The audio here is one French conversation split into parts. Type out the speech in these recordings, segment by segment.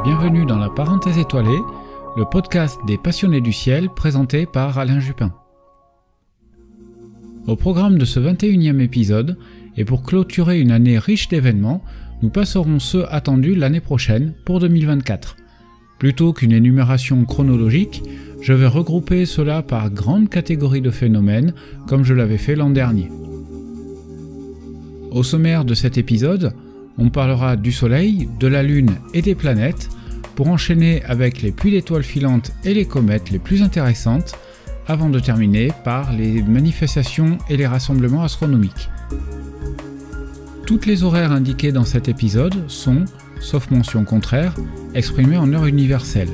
bienvenue dans la Parenthèse étoilée, le podcast des passionnés du ciel présenté par Alain Juppin. Au programme de ce 21e épisode, et pour clôturer une année riche d'événements, nous passerons ceux attendus l'année prochaine pour 2024. Plutôt qu'une énumération chronologique, je vais regrouper cela par grandes catégories de phénomènes, comme je l'avais fait l'an dernier. Au sommaire de cet épisode, on parlera du Soleil, de la Lune et des planètes, pour enchaîner avec les pluies d'étoiles filantes et les comètes les plus intéressantes, avant de terminer par les manifestations et les rassemblements astronomiques. Toutes les horaires indiqués dans cet épisode sont, sauf mention contraire, exprimés en heure universelle.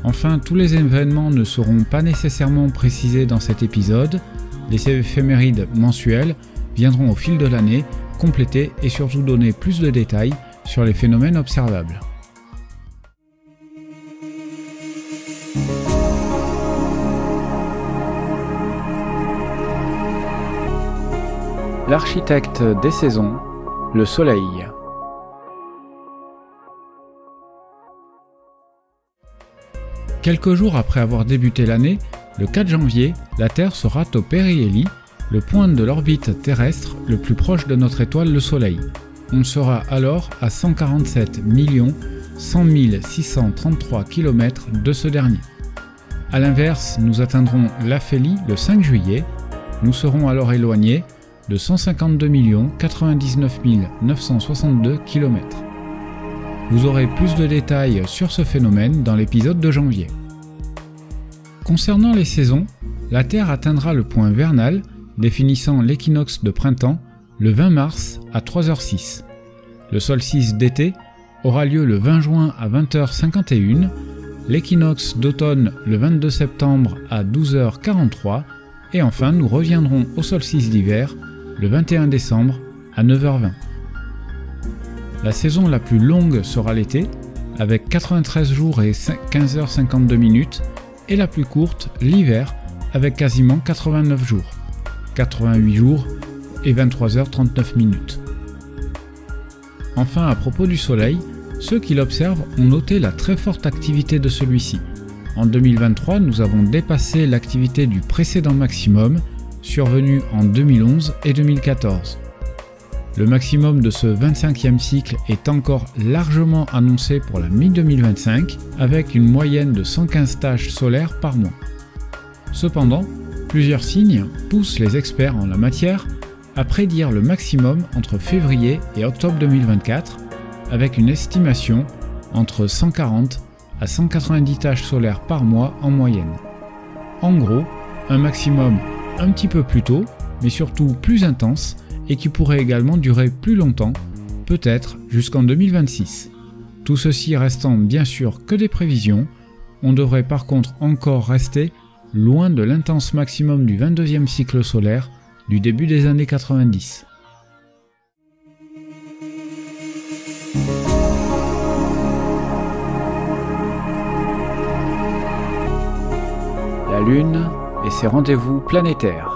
Enfin, tous les événements ne seront pas nécessairement précisés dans cet épisode, les éphémérides mensuelles viendront au fil de l'année compléter et surtout donner plus de détails sur les phénomènes observables. L'architecte des saisons, le Soleil. Quelques jours après avoir débuté l'année, le 4 janvier, la Terre sera au périhélie, le point de l'orbite terrestre le plus proche de notre étoile le Soleil. On sera alors à 147 100 633 km de ce dernier. A l'inverse, nous atteindrons l'aphélie le 5 juillet. Nous serons alors éloignés de 152 99 962 km. Vous aurez plus de détails sur ce phénomène dans l'épisode de janvier. Concernant les saisons, la Terre atteindra le point vernal, définissant l'équinoxe de printemps, le 20 mars à 3h06. Le solstice d'été aura lieu le 20 juin à 20h51, l'équinoxe d'automne le 22 septembre à 12h43, et enfin nous reviendrons au solstice d'hiver le 21 décembre à 9h20. La saison la plus longue sera l'été, avec 93 jours et 15h52, et la plus courte l'hiver, avec quasiment 89 jours. 88 jours et 23h39. Enfin, à propos du Soleil, ceux qui l'observent ont noté la très forte activité de celui-ci. En 2023, nous avons dépassé l'activité du précédent maximum, survenu en 2011 et 2014. Le maximum de ce 25e cycle est encore largement annoncé pour la mi-2025, avec une moyenne de 115 taches solaires par mois. Cependant, plusieurs signes poussent les experts en la matière à prédire le maximum entre février et octobre 2024, avec une estimation entre 140 à 190 taches solaires par mois en moyenne. En gros, un maximum un petit peu plus tôt, mais surtout plus intense, et qui pourrait également durer plus longtemps, peut-être jusqu'en 2026. Tout ceci restant bien sûr que des prévisions, on devrait par contre encore rester loin de l'intense maximum du 22e cycle solaire du début des années 90. La Lune et ses rendez-vous planétaires.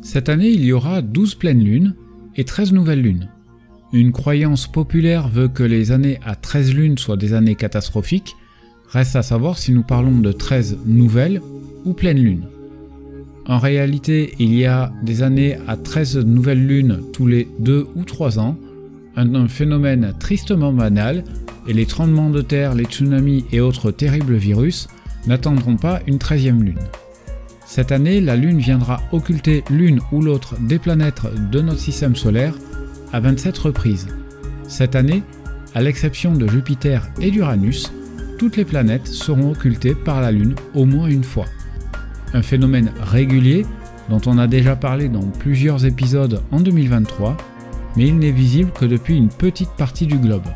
Cette année, il y aura 12 pleines lunes et 13 nouvelles lunes. Une croyance populaire veut que les années à 13 lunes soient des années catastrophiques. Reste à savoir si nous parlons de 13 nouvelles ou pleines lunes. En réalité, il y a des années à 13 nouvelles lunes tous les 2 ou 3 ans, un phénomène tristement banal, et les tremblements de terre, les tsunamis et autres terribles virus n'attendront pas une 13e lune. Cette année, la Lune viendra occulter l'une ou l'autre des planètes de notre système solaire à 27 reprises. Cette année, à l'exception de Jupiter et d'Uranus, toutes les planètes seront occultées par la Lune au moins une fois. Un phénomène régulier dont on a déjà parlé dans plusieurs épisodes en 2023, mais il n'est visible que depuis une petite partie du globe.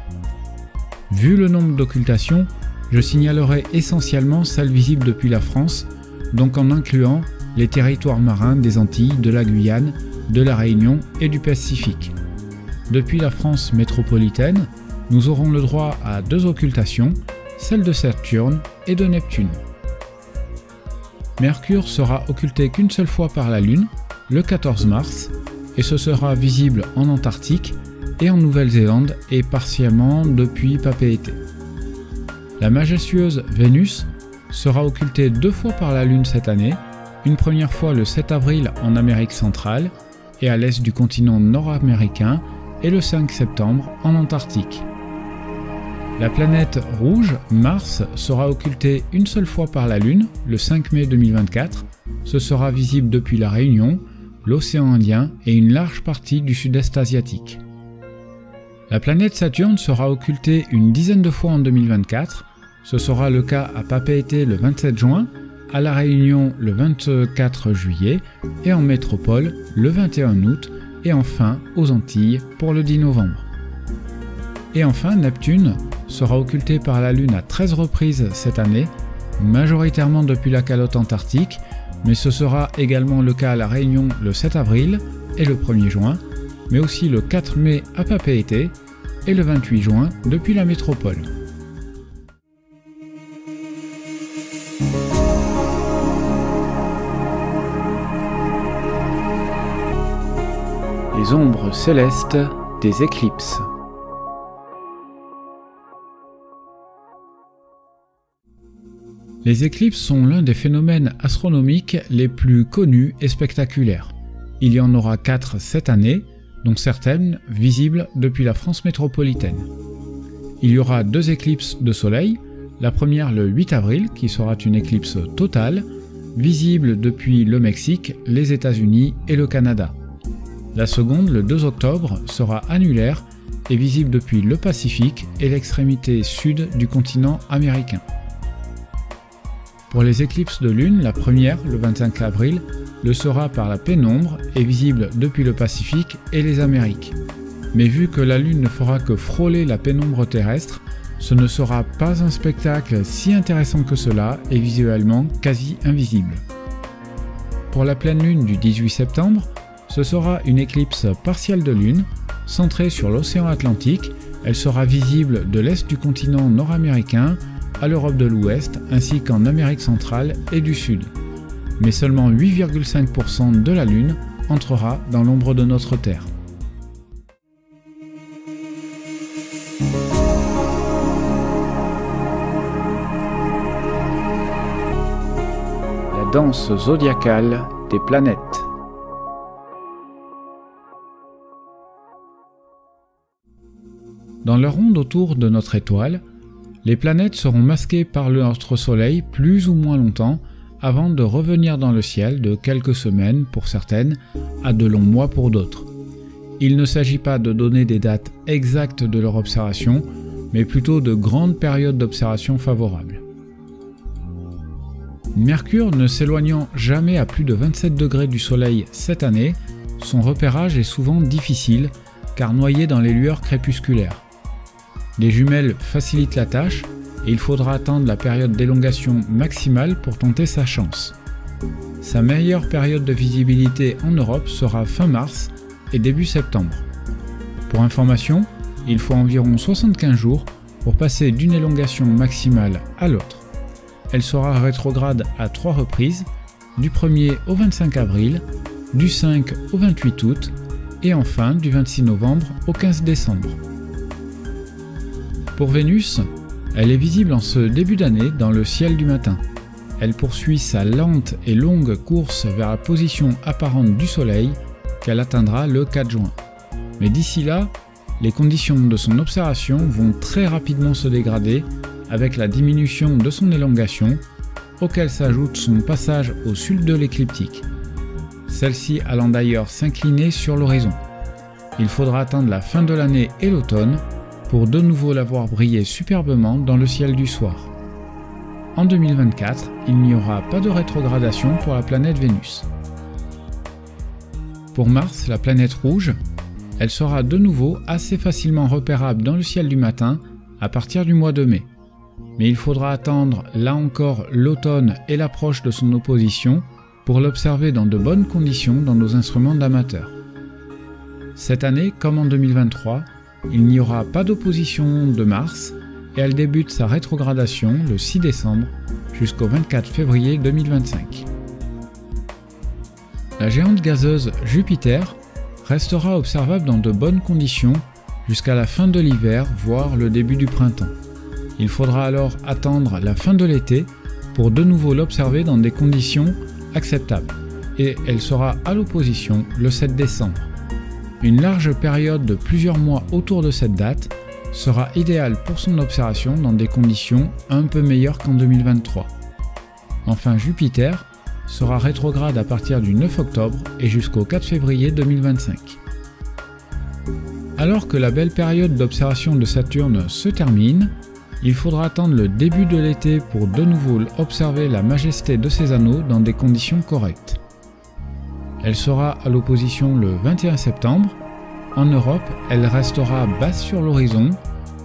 Vu le nombre d'occultations, je signalerai essentiellement celles visibles depuis la France, donc en incluant les territoires marins des Antilles, de la Guyane, de la Réunion et du Pacifique. Depuis la France métropolitaine, nous aurons le droit à 2 occultations, celle de Saturne et de Neptune. Mercure sera occulté qu'une seule fois par la Lune, le 14 mars, et ce sera visible en Antarctique et en Nouvelle-Zélande et partiellement depuis Papeete. La majestueuse Vénus sera occultée 2 fois par la Lune cette année, une première fois le 7 avril en Amérique centrale et à l'est du continent nord-américain et le 5 septembre en Antarctique. La planète rouge, Mars, sera occultée une seule fois par la Lune, le 5 mai 2024. Ce sera visible depuis la Réunion, l'océan Indien et une large partie du sud-est asiatique. La planète Saturne sera occultée une dizaine de fois en 2024. Ce sera le cas à Papeete le 27 juin, à La Réunion le 24 juillet et en métropole le 21 août et enfin aux Antilles pour le 10 novembre. Et enfin, Neptune sera occulté par la Lune à 13 reprises cette année, majoritairement depuis la calotte antarctique, mais ce sera également le cas à La Réunion le 7 avril et le 1er juin, mais aussi le 4 mai à Papeete et le 28 juin depuis la métropole. Les ombres célestes des éclipses. Les éclipses sont l'un des phénomènes astronomiques les plus connus et spectaculaires. Il y en aura 4 cette année, dont certaines visibles depuis la France métropolitaine. Il y aura 2 éclipses de soleil, la première le 8 avril qui sera une éclipse totale, visible depuis le Mexique, les États-Unis et le Canada. La seconde, le 2 octobre, sera annulaire et visible depuis le Pacifique et l'extrémité sud du continent américain. Pour les éclipses de lune, la première, le 25 avril, le sera par la pénombre et visible depuis le Pacifique et les Amériques. Mais vu que la lune ne fera que frôler la pénombre terrestre, ce ne sera pas un spectacle si intéressant que cela et visuellement quasi invisible. Pour la pleine lune du 18 septembre, ce sera une éclipse partielle de lune, centrée sur l'océan Atlantique. Elle sera visible de l'est du continent nord-américain à l'Europe de l'Ouest ainsi qu'en Amérique centrale et du Sud. Mais seulement 8,5% de la Lune entrera dans l'ombre de notre Terre. La danse zodiacale des planètes. Dans leur ronde autour de notre étoile, les planètes seront masquées par notre Soleil plus ou moins longtemps avant de revenir dans le ciel de quelques semaines pour certaines à de longs mois pour d'autres. Il ne s'agit pas de donner des dates exactes de leur observation, mais plutôt de grandes périodes d'observation favorables. Mercure ne s'éloignant jamais à plus de 27 degrés du Soleil cette année, son repérage est souvent difficile car noyé dans les lueurs crépusculaires. Les jumelles facilitent la tâche et il faudra attendre la période d'élongation maximale pour tenter sa chance. Sa meilleure période de visibilité en Europe sera fin mars et début septembre. Pour information, il faut environ 75 jours pour passer d'une élongation maximale à l'autre. Elle sera rétrograde à 3 reprises, du 1er au 25 avril, du 5 au 28 août et enfin du 26 novembre au 15 décembre. Pour Vénus, elle est visible en ce début d'année dans le ciel du matin. Elle poursuit sa lente et longue course vers la position apparente du Soleil qu'elle atteindra le 4 juin. Mais d'ici là, les conditions de son observation vont très rapidement se dégrader avec la diminution de son élongation, auquel s'ajoute son passage au sud de l'écliptique. Celle-ci allant d'ailleurs s'incliner sur l'horizon. Il faudra attendre la fin de l'année et l'automne pour de nouveau la voir briller superbement dans le ciel du soir. En 2024, il n'y aura pas de rétrogradation pour la planète Vénus. Pour Mars, la planète rouge, elle sera de nouveau assez facilement repérable dans le ciel du matin à partir du mois de mai. Mais il faudra attendre là encore l'automne et l'approche de son opposition pour l'observer dans de bonnes conditions dans nos instruments d'amateurs. Cette année, comme en 2023, il n'y aura pas d'opposition de Mars et elle débute sa rétrogradation le 6 décembre jusqu'au 24 février 2025. La géante gazeuse Jupiter restera observable dans de bonnes conditions jusqu'à la fin de l'hiver, voire le début du printemps. Il faudra alors attendre la fin de l'été pour de nouveau l'observer dans des conditions acceptables, et elle sera à l'opposition le 7 décembre. Une large période de plusieurs mois autour de cette date sera idéale pour son observation dans des conditions un peu meilleures qu'en 2023. Enfin, Jupiter sera rétrograde à partir du 9 octobre et jusqu'au 4 février 2025. Alors que la belle période d'observation de Saturne se termine, il faudra attendre le début de l'été pour de nouveau observer la majesté de ses anneaux dans des conditions correctes. Elle sera à l'opposition le 21 septembre. En Europe, elle restera basse sur l'horizon,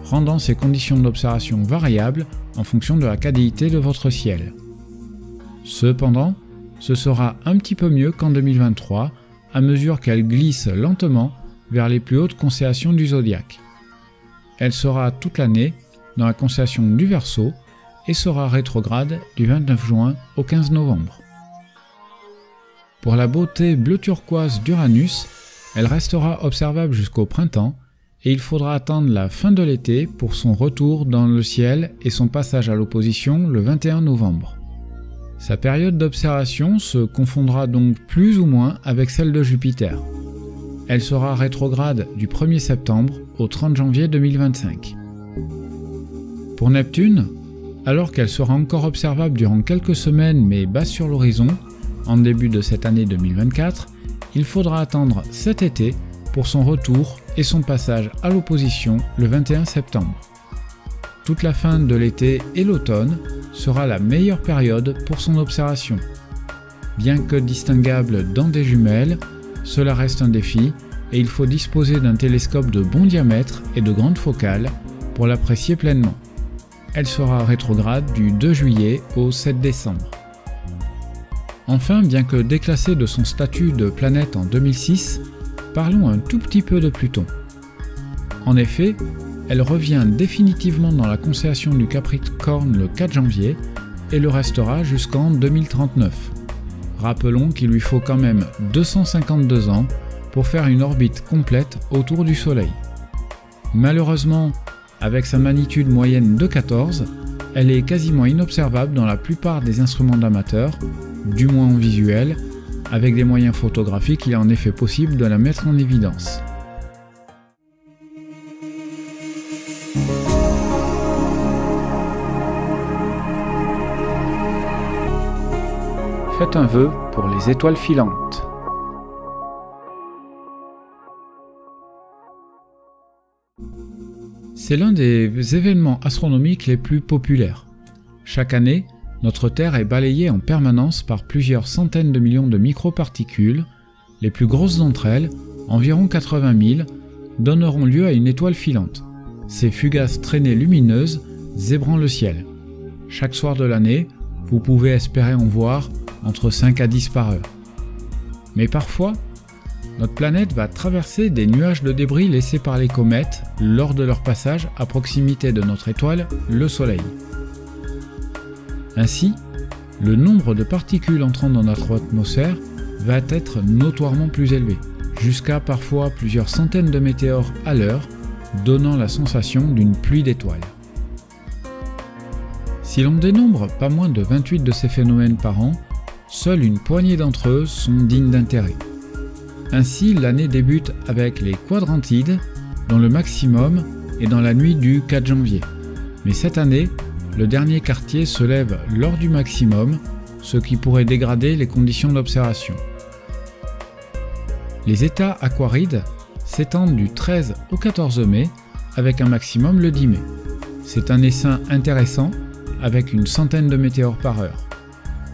rendant ses conditions d'observation variables en fonction de la qualité de votre ciel. Cependant, ce sera un petit peu mieux qu'en 2023, à mesure qu'elle glisse lentement vers les plus hautes constellations du zodiaque. Elle sera toute l'année dans la constellation du Verseau et sera rétrograde du 29 juin au 15 novembre. Pour la beauté bleu turquoise d'Uranus, elle restera observable jusqu'au printemps et il faudra attendre la fin de l'été pour son retour dans le ciel et son passage à l'opposition le 21 novembre. Sa période d'observation se confondra donc plus ou moins avec celle de Jupiter. Elle sera rétrograde du 1er septembre au 30 janvier 2025. Pour Neptune, alors qu'elle sera encore observable durant quelques semaines mais basse sur l'horizon, en début de cette année 2024, il faudra attendre cet été pour son retour et son passage à l'opposition le 21 septembre. Toute la fin de l'été et l'automne sera la meilleure période pour son observation. Bien que distinguable dans des jumelles, cela reste un défi et il faut disposer d'un télescope de bon diamètre et de grande focale pour l'apprécier pleinement. Elle sera rétrograde du 2 juillet au 7 décembre. Enfin, bien que déclassée de son statut de planète en 2006, parlons un tout petit peu de Pluton. En effet, elle revient définitivement dans la constellation du Capricorne le 4 janvier et le restera jusqu'en 2039. Rappelons qu'il lui faut quand même 252 ans pour faire une orbite complète autour du Soleil. Malheureusement, avec sa magnitude moyenne de 14, elle est quasiment inobservable dans la plupart des instruments d'amateurs, du moins en visuel. Avec des moyens photographiques, il est en effet possible de la mettre en évidence. Faites un vœu pour les étoiles filantes. C'est l'un des événements astronomiques les plus populaires. Chaque année, notre Terre est balayée en permanence par plusieurs centaines de millions de microparticules. Les plus grosses d'entre elles, environ 80 000, donneront lieu à une étoile filante. Ces fugaces traînées lumineuses zébrant le ciel. Chaque soir de l'année, vous pouvez espérer en voir entre 5 à 10 par heure. Mais parfois, notre planète va traverser des nuages de débris laissés par les comètes lors de leur passage à proximité de notre étoile, le Soleil. Ainsi, le nombre de particules entrant dans notre atmosphère va être notoirement plus élevé, jusqu'à parfois plusieurs centaines de météores à l'heure, donnant la sensation d'une pluie d'étoiles. Si l'on dénombre pas moins de 28 de ces phénomènes par an, seule une poignée d'entre eux sont dignes d'intérêt. Ainsi, l'année débute avec les quadrantides, dont le maximum est dans la nuit du 4 janvier. Mais cette année, le dernier quartier se lève lors du maximum, ce qui pourrait dégrader les conditions d'observation. Les états aquarides s'étendent du 13 au 14 mai, avec un maximum le 10 mai. C'est un essaim intéressant, avec une centaine de météores par heure.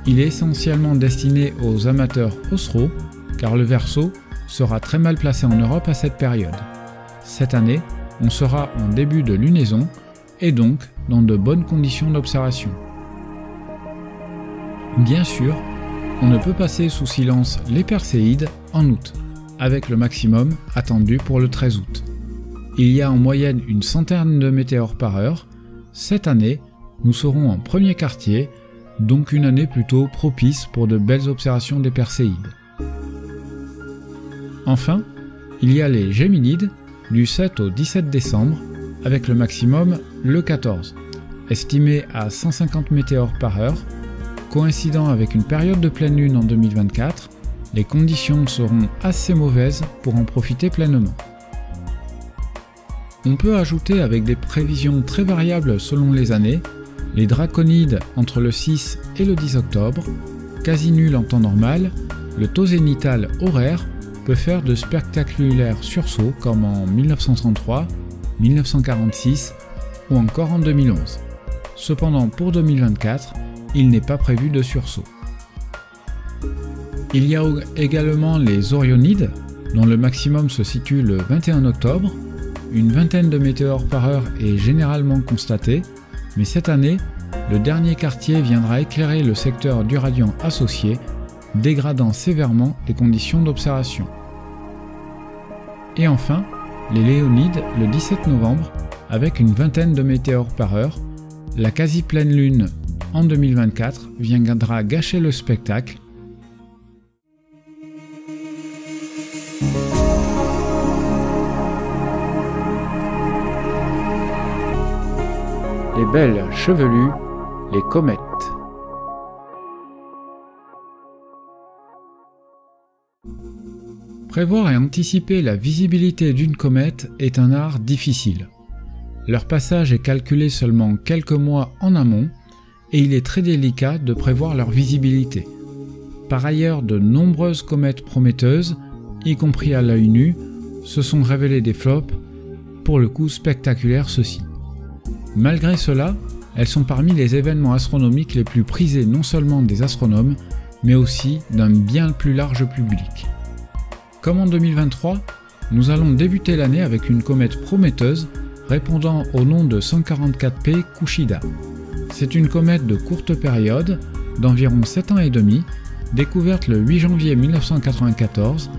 Il est essentiellement destiné aux amateurs austro, car le Verseau sera très mal placé en Europe à cette période. Cette année, on sera en début de lunaison et donc dans de bonnes conditions d'observation. Bien sûr, on ne peut passer sous silence les Perséides en août, avec le maximum attendu pour le 13 août. Il y a en moyenne une centaine de météores par heure. Cette année, nous serons en premier quartier, donc une année plutôt propice pour de belles observations des Perséides. Enfin, Il y a les Géminides du 7 au 17 décembre avec le maximum le 14, estimé à 150 météores par heure. Coïncidant avec une période de pleine lune en 2024, les conditions seront assez mauvaises pour en profiter pleinement. On peut ajouter avec des prévisions très variables selon les années, les Draconides entre le 6 et le 10 octobre, quasi nul en temps normal, le taux zénital horaire peut faire de spectaculaires sursauts comme en 1933, 1946 ou encore en 2011. Cependant pour 2024, il n'est pas prévu de sursaut. Il y a également les Orionides, dont le maximum se situe le 21 octobre. Une vingtaine de météores par heure est généralement constatée, mais cette année, le dernier quartier viendra éclairer le secteur du radiant associé, dégradant sévèrement les conditions d'observation. Et enfin, les Léonides le 17 novembre, avec une vingtaine de météores par heure. La quasi-pleine lune en 2024 viendra gâcher le spectacle. Les belles chevelues, les comètes. Prévoir et anticiper la visibilité d'une comète est un art difficile. Leur passage est calculé seulement quelques mois en amont et il est très délicat de prévoir leur visibilité. Par ailleurs, de nombreuses comètes prometteuses, y compris à l'œil nu, se sont révélées des flops, pour le coup spectaculaires ceux-ci. Malgré cela, elles sont parmi les événements astronomiques les plus prisés non seulement des astronomes, mais aussi d'un bien plus large public. Comme en 2023, nous allons débuter l'année avec une comète prometteuse répondant au nom de 144P Kushida. C'est une comète de courte période, d'environ 7 ans et demi, découverte le 8 janvier 1994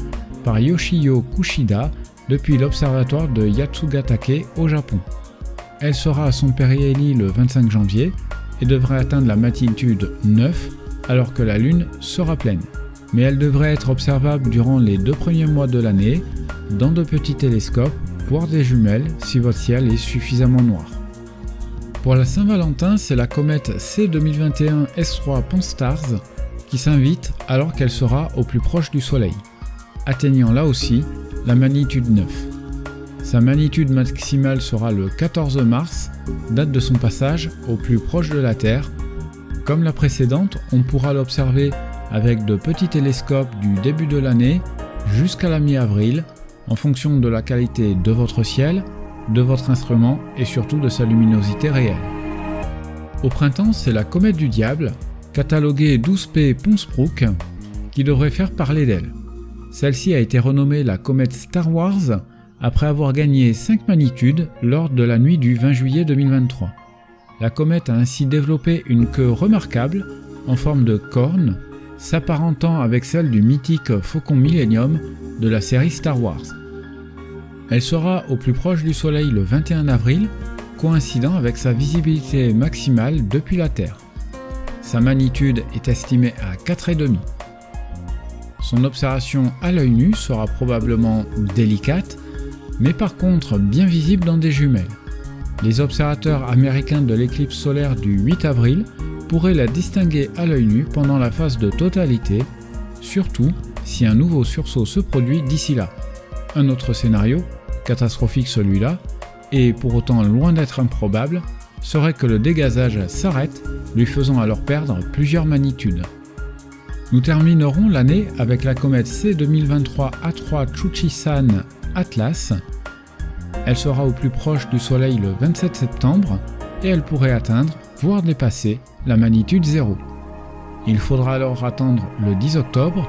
par Yoshio Kushida depuis l'observatoire de Yatsugatake au Japon. Elle sera à son périhélie le 25 janvier et devrait atteindre la magnitude 9 alors que la Lune sera pleine. Mais elle devrait être observable durant les 2 premiers mois de l'année, dans de petits télescopes, voire des jumelles si votre ciel est suffisamment noir. Pour la Saint-Valentin, c'est la comète C 2021 S3 Pan-STARRS qui s'invite alors qu'elle sera au plus proche du Soleil, atteignant là aussi la magnitude 9. Sa magnitude maximale sera le 14 mars, date de son passage au plus proche de la Terre. Comme la précédente, on pourra l'observer avec de petits télescopes du début de l'année jusqu'à la mi-avril, en fonction de la qualité de votre ciel, de votre instrument et surtout de sa luminosité réelle. Au printemps, c'est la comète du diable, cataloguée 12P Ponsbrook, qui devrait faire parler d'elle. Celle-ci a été renommée la comète Star Wars après avoir gagné 5 magnitudes lors de la nuit du 20 juillet 2023. La comète a ainsi développé une queue remarquable en forme de corne, s'apparentant avec celle du mythique Faucon Millennium de la série Star Wars. Elle sera au plus proche du Soleil le 21 avril, coïncidant avec sa visibilité maximale depuis la Terre. Sa magnitude est estimée à 4,5. Son observation à l'œil nu sera probablement délicate, mais par contre bien visible dans des jumelles. Les observateurs américains de l'éclipse solaire du 8 avril pourraient la distinguer à l'œil nu pendant la phase de totalité, surtout si un nouveau sursaut se produit d'ici là. Un autre scénario, catastrophique celui-là, et pour autant loin d'être improbable, serait que le dégazage s'arrête, lui faisant alors perdre plusieurs magnitudes. Nous terminerons l'année avec la comète C 2023 A3 Chuchi-san Atlas. Elle sera au plus proche du Soleil le 27 septembre et elle pourrait atteindre, voire dépasser, la magnitude 0. Il faudra alors attendre le 10 octobre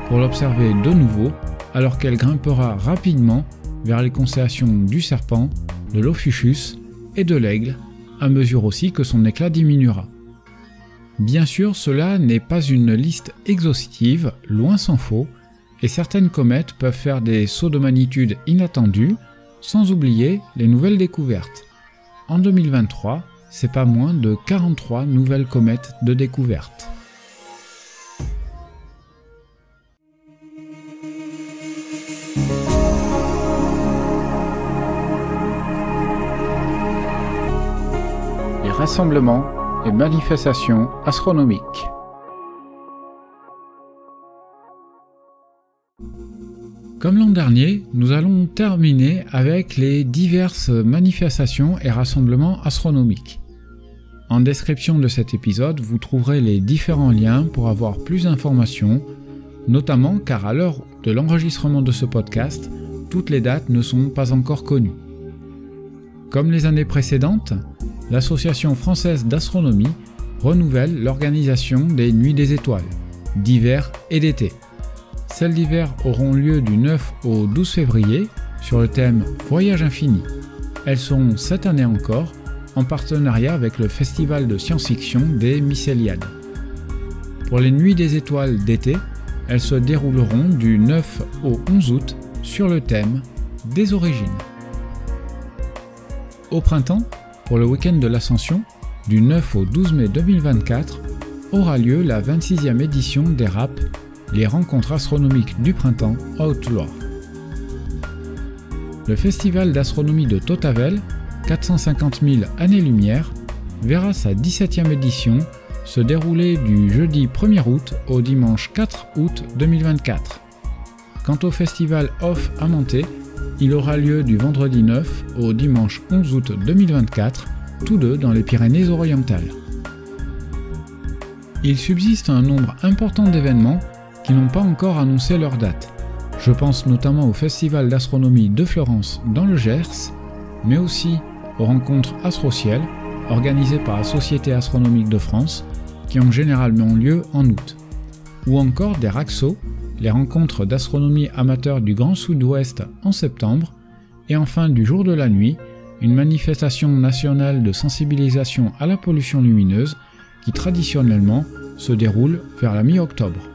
pour l'observer de nouveau alors qu'elle grimpera rapidement vers les constellations du Serpent, de l'Ophiuchus et de l'Aigle, à mesure aussi que son éclat diminuera. Bien sûr, cela n'est pas une liste exhaustive, loin s'en faut, et certaines comètes peuvent faire des sauts de magnitude inattendus, sans oublier les nouvelles découvertes. En 2023, c'est pas moins de 43 nouvelles comètes de découverte. rassemblements et manifestations astronomiques. Comme l'an dernier, nous allons terminer avec les diverses manifestations et rassemblements astronomiques. En description de cet épisode, vous trouverez les différents liens pour avoir plus d'informations, notamment car à l'heure de l'enregistrement de ce podcast, toutes les dates ne sont pas encore connues. Comme les années précédentes, l'Association française d'astronomie renouvelle l'organisation des Nuits des étoiles, d'hiver et d'été. Celles d'hiver auront lieu du 9 au 12 février sur le thème Voyage infini. Elles seront cette année encore en partenariat avec le festival de science-fiction des Mycéliades. Pour les Nuits des étoiles d'été, elles se dérouleront du 9 au 11 août sur le thème des origines. Au printemps, pour le week-end de l'Ascension, du 9 au 12 mai 2024, aura lieu la 26e édition des RAP, les rencontres astronomiques du printemps en Haute-Loire. Le festival d'astronomie de Tautavel, 450 000 années-lumière, verra sa 17e édition se dérouler du jeudi 1er août au dimanche 4 août 2024. Quant au festival Off à Manté, il aura lieu du vendredi 9 au dimanche 11 août 2024, tous deux dans les Pyrénées-Orientales. Il subsiste un nombre important d'événements qui n'ont pas encore annoncé leur date. Je pense notamment au Festival d'astronomie de Florence dans le Gers, mais aussi aux rencontres Astrociel, organisées par la Société astronomique de France, qui ont généralement lieu en août. Ou encore des RACSO, les rencontres d'astronomie amateur du Grand Sud-Ouest en septembre, et enfin du Jour de la Nuit, une manifestation nationale de sensibilisation à la pollution lumineuse qui traditionnellement se déroule vers la mi-octobre.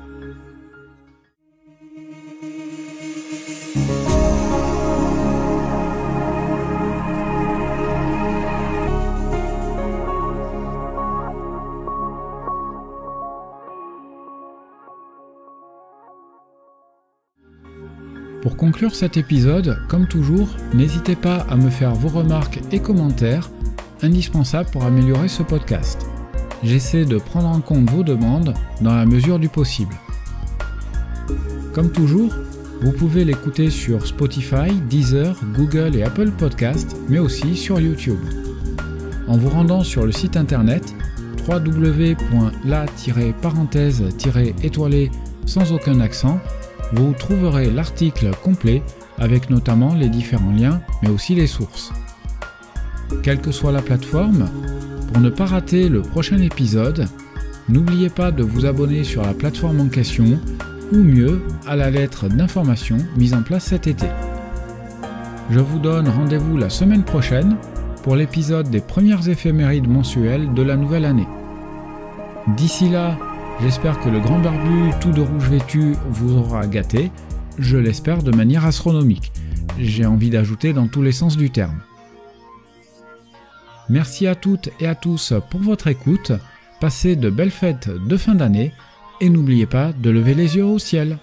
Pour conclure cet épisode, comme toujours, n'hésitez pas à me faire vos remarques et commentaires, indispensables pour améliorer ce podcast. J'essaie de prendre en compte vos demandes dans la mesure du possible. Comme toujours, vous pouvez l'écouter sur Spotify, Deezer, Google et Apple Podcasts, mais aussi sur YouTube. En vous rendant sur le site internet www.la-parenthèse-étoilée sans aucun accent, vous trouverez l'article complet avec notamment les différents liens, mais aussi les sources. Quelle que soit la plateforme, pour ne pas rater le prochain épisode, n'oubliez pas de vous abonner sur la plateforme en question, ou mieux, à la lettre d'information mise en place cet été. Je vous donne rendez-vous la semaine prochaine pour l'épisode des premières éphémérides mensuelles de la nouvelle année. D'ici là, j'espère que le grand barbu tout de rouge vêtu vous aura gâté, je l'espère de manière astronomique. J'ai envie d'ajouter dans tous les sens du terme. Merci à toutes et à tous pour votre écoute, passez de belles fêtes de fin d'année et n'oubliez pas de lever les yeux au ciel.